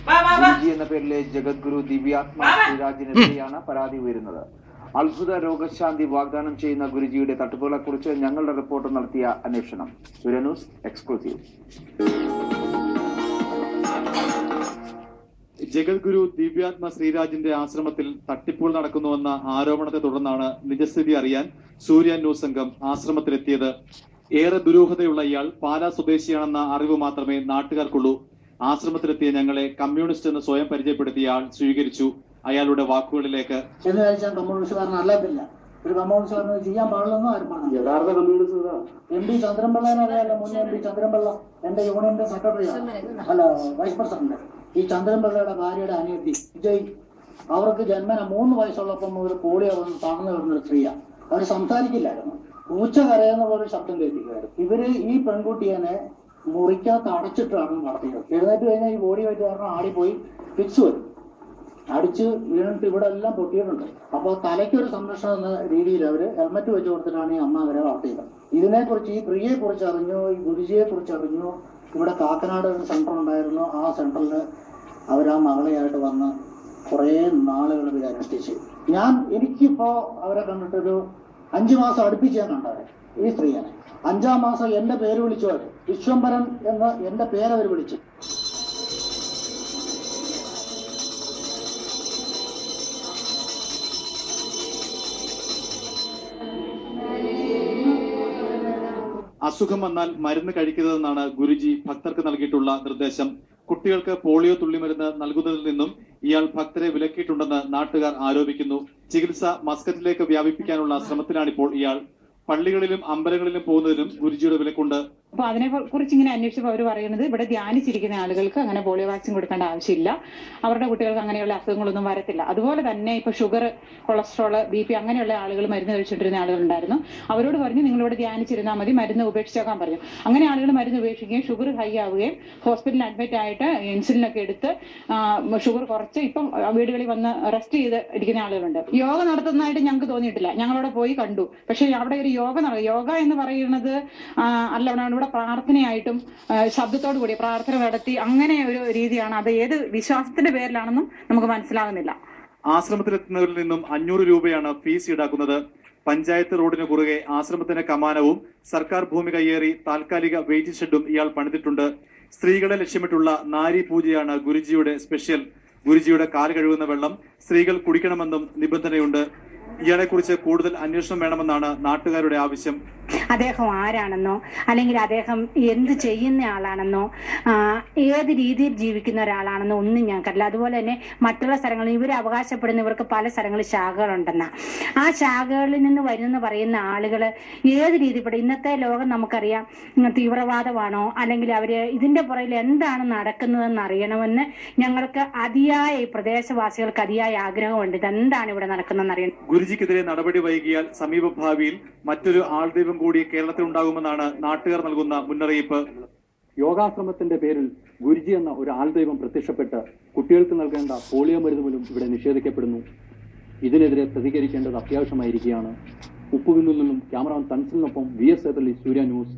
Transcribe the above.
ഗുരുജി എന്ന പേരിലെ ജഗദ്ഗുരു ദിവ്യാത്മാ ശ്രീരാജിനെതിരെയാണ് പരാതി ഉയരുന്നത്. അത്ഭുത രോഗശാന്തി വാഗ്ദാനം ചെയ്യുന്ന ഗുരുജിയുടെ തട്ടിപ്പുകളെക്കുറിച്ച് ഞങ്ങളുടെ റിപ്പോർട്ടർ നടത്തിയ അന്വേഷണം. സൂര്യ ന്യൂസ് എക്സ്ക്ലൂസീവ്. ജഗദ്ഗുരു ദിവ്യാത്മ ശ്രീരാജിന്റെ ആശ്രമത്തിൽ തട്ടിപ്പുകൾ നടക്കുന്നുവെന്ന ആരോപണത്തെ തുടർന്നാണ് നിജസ്ഥിതി അറിയാൻ സൂര്യ ന്യൂസ് സംഘം ആശ്രമത്തിലെത്തിയത്. ഏറെ ദുരൂഹതയുള്ള ഇയാൾ പാലാ സ്വദേശിയാണെന്ന അറിവ് മാത്രമേ നാട്ടുകാർക്കുള്ളൂ. ആശ്രമത്തിലെത്തിയ ഞങ്ങളെ കമ്മ്യൂണിസ്റ്റ് എന്ന് സ്വയം പരിചയപ്പെടുത്തിയ ആൾ സ്വീകരിച്ചു. അയാളുടെ വാക്കുകളിലേക്ക് ഒരു കമ്മ്യൂണിസ്റ്റുകാരന് ചെയ്യാൻ പാടില്ലെന്നോ ആരും യഥാർത്ഥ കമ്മ്യൂണിസ്റ്റ് MP ചന്ദ്രൻപിള്ളനെ അറിയാലോ. മുൻ MP ചന്ദ്രൻപിള്ള എന്റെ യൂണിയന്റെ സെക്രട്ടറിയാണ്, അല്ല വൈസ് പ്രസിഡന്റ്. ഈ ചന്ദ്രൻപിള്ളയുടെ ഭാര്യയുടെ അനിയത്തി വിജയ്, അവർക്ക് ജന്മന 3 വയസ്സുള്ളപ്പം മുതൽ പോളിയോ വന്ന് തളർന്നു കിടന്നൊരു സ്ത്രീയാണ്. അവർ സംസാരിക്കില്ലായിരുന്നു, പൂച്ച കരയുന്ന പോലെ ശബ്ദം കേൾപ്പിക്കുമായിരുന്നു. ഇവര് ഈ പെൺകുട്ടിയെ മുറിക്കകത്ത് അടച്ചിട്ടാണ് നടത്തിയത്. എഴുന്നേറ്റ് കഴിഞ്ഞാൽ ഈ ബോഡി വെയിറ്റ് കാരണം ആടിപ്പോയി ഫിക്സ് വരും, അടിച്ച് വീണിട്ട് ഇവിടെ എല്ലാം പൊട്ടിയിട്ടുണ്ട്. അപ്പോൾ തലയ്ക്കൊരു സംരക്ഷണം എന്ന രീതിയിൽ അവര് ഹെൽമറ്റ് വെച്ച് കൊടുത്തിട്ടാണ് ഈ അമ്മ അവരെ വളർത്തിയത്. ഇതിനെക്കുറിച്ച്, ഈ പ്രിയയെ കുറിച്ച് അറിഞ്ഞു, ഈ ഗുരുജിയെ കുറിച്ച് അറിഞ്ഞു. ഇവിടെ കാക്കനാട് ഒരു സെന്റർ ഉണ്ടായിരുന്നു, ആ സെന്ററിൽ അവരാ മകളെയായിട്ട് വന്ന് കുറേ നാളുകൾ ഇവരെ അനുഷ്ഠിച്ചു. എനിക്കിപ്പോ അവരെ കണ്ടിട്ടൊരു 5 മാസം അടുപ്പിച്ച് ഞാൻ കണ്ടവരെ. ഈ സ്ത്രീയെ 5-ാം മാസം എന്റെ പേര് വിളിച്ചു. അവര് വിശ്വംഭരൻ എന്ന് എന്റെ പേരവർ വിളിച്ചു. അസുഖം വന്നാൽ മരുന്ന് കഴിക്കരുതെന്നാണ് ഗുരുജി ഭക്തർക്ക് നൽകിയിട്ടുള്ള നിർദ്ദേശം. കുട്ടികൾക്ക് പോളിയോ തുള്ളിമരുന്ന് നൽകുന്നതിൽ നിന്നും ഇയാൾ ഭക്തരെ വിലക്കിയിട്ടുണ്ടെന്ന് നാട്ടുകാർ ആരോപിക്കുന്നു. ചികിത്സ മസ്കറ്റിലേക്ക് വ്യാപിപ്പിക്കാനുള്ള ശ്രമത്തിലാണിപ്പോൾ ഇയാൾ. പള്ളികളിലും അമ്പലങ്ങളിലും പോകുന്നതിനും ഗുരുജിയുടെ വിലക്കുണ്ട്. അപ്പൊ അതിനെ കുറിച്ച് ഇങ്ങനെ അന്വേഷിച്ചപ്പോൾ അവർ പറയുന്നത് ഇവിടെ ധ്യാനിച്ചിരിക്കുന്ന ആളുകൾക്ക് അങ്ങനെ പോളിയോ വാക്സിൻ കൊടുക്കേണ്ട ആവശ്യമില്ല, അവരുടെ കുട്ടികൾക്ക് അങ്ങനെയുള്ള അസുഖങ്ങളൊന്നും വരത്തില്ല. അതുപോലെ തന്നെ ഇപ്പൊ ഷുഗർ, കൊളസ്ട്രോള്, BP അങ്ങനെയുള്ള ആളുകൾ മരുന്ന് കഴിച്ചിട്ടിരുന്ന ആളുകളുണ്ടായിരുന്നു. അവരോട് പറഞ്ഞു നിങ്ങളിവിടെ ധ്യാനിച്ചിരുന്നാൽ മതി, മരുന്ന് ഉപേക്ഷിച്ചേക്കാൻ പറഞ്ഞു. അങ്ങനെ ആളുകൾ മരുന്ന് ഉപേക്ഷിക്കുകയും ഷുഗർ ഹൈ ആവുകയും ഹോസ്പിറ്റലിൽ അഡ്മിറ്റ് ആയിട്ട് ഇൻസുലിനൊക്കെ എടുത്ത് ഷുഗർ കുറച്ച് ഇപ്പം വീടുകളിൽ വന്ന് റെസ്റ്റ് ചെയ്ത് ഇരിക്കുന്ന ആളുകളുണ്ട്. യോഗ നടത്തുന്നതായിട്ട് ഞങ്ങൾക്ക് തോന്നിയിട്ടില്ല. ഞങ്ങളവിടെ പോയി കണ്ടു. പക്ഷെ അവിടെ ഒരു യോഗ എന്ന് പറയുന്നത് അല്ല, ഇവിടെ പ്രാർത്ഥനയായിട്ടും ശബ്ദത്തോടു കൂടി പ്രാർത്ഥന നടത്തി അങ്ങനെ ഒരു രീതിയാണ്. അത് ഏത് വിശ്വാസത്തിന്റെ പേരിലാണെന്നും നമുക്ക് മനസ്സിലാകുന്നില്ല. ആശ്രമത്തിലെത്തുന്നവരിൽ നിന്നും 500 രൂപയാണ് ഫീസ് ഈടാക്കുന്നത്. പഞ്ചായത്ത് റോഡിന് കുറുകെ ആശ്രമത്തിന് കമാനവും സർക്കാർ ഭൂമി കയ്യേറി താൽക്കാലിക വെയിറ്റിംഗ് ഷെഡും ഇയാൾ പണിതിട്ടുണ്ട്. സ്ത്രീകളെ ലക്ഷ്യമിട്ടുള്ള നാരി പൂജയാണ് ഗുരുജിയുടെ സ്പെഷ്യൽ. ഗുരുജിയുടെ കാല് കഴുകുന്ന വെള്ളം സ്ത്രീകൾ കുടിക്കണമെന്നും നിബന്ധനയുണ്ട്. ഇയാളെക്കുറിച്ച് കൂടുതൽ അന്വേഷണം വേണമെന്നാണ് നാട്ടുകാരുടെ ആവശ്യം. അദ്ദേഹം ആരാണെന്നോ അല്ലെങ്കിൽ അദ്ദേഹം എന്ത് ചെയ്യുന്ന ആളാണെന്നോ ഏത് രീതിയിൽ ജീവിക്കുന്ന ഒരാളാണെന്നോ ഒന്നും ഞങ്ങൾക്കറിയില്ല. അതുപോലെ തന്നെ മറ്റുള്ള സ്ഥലങ്ങളിൽ ഇവർ അവകാശപ്പെടുന്നവർക്ക് പല സ്ഥലങ്ങളിൽ ശാഖകളുണ്ടെന്ന ആ ശാഖകളിൽ നിന്ന് വരുന്നെന്ന് പറയുന്ന ആളുകൾ ഏത് രീതിയിൽപ്പെട്ട ഇന്നത്തെ ലോകം നമുക്കറിയാം തീവ്രവാദമാണോ അല്ലെങ്കിൽ അവര് ഇതിന്റെ പുറകിൽ എന്താണ് നടക്കുന്നതെന്ന് അറിയണമെന്ന് ഞങ്ങൾക്ക് അതിയായ ഈ പ്രദേശവാസികൾക്ക് അതിയായ ആഗ്രഹമുണ്ട്. ഇതെന്താണ് ഇവിടെ നടക്കുന്നതെന്ന് അറിയണം. ഗുരുജിക്കെതിരെ നടപടി വൈകിയാൽ സമീപ ഭാവിയിൽ മറ്റൊരു ആൾദൈവം കൂടി കേരളത്തിൽ ഉണ്ടാകുമെന്നാണ് നാട്ടുകാർ നൽകുന്ന മുന്നറിയിപ്പ്. യോഗാശ്രമത്തിന്റെ പേരിൽ ഗുരുജി എന്ന ഒരു ആൾദൈവം പ്രത്യക്ഷപ്പെട്ട് കുട്ടികൾക്ക് നൽകേണ്ട പോളിയോ മരുന്ന് പോലും ഇവിടെ നിഷേധിക്കപ്പെടുന്നു. ഇതിനെതിരെ പ്രതികരിക്കേണ്ടത് അത്യാവശ്യമായിരിക്കുകയാണ്. ഉപ്പുവിൽ നിന്നും ക്യാമറമാൻ തൻസിലിനൊപ്പം VS സൂര്യ ന്യൂസ്.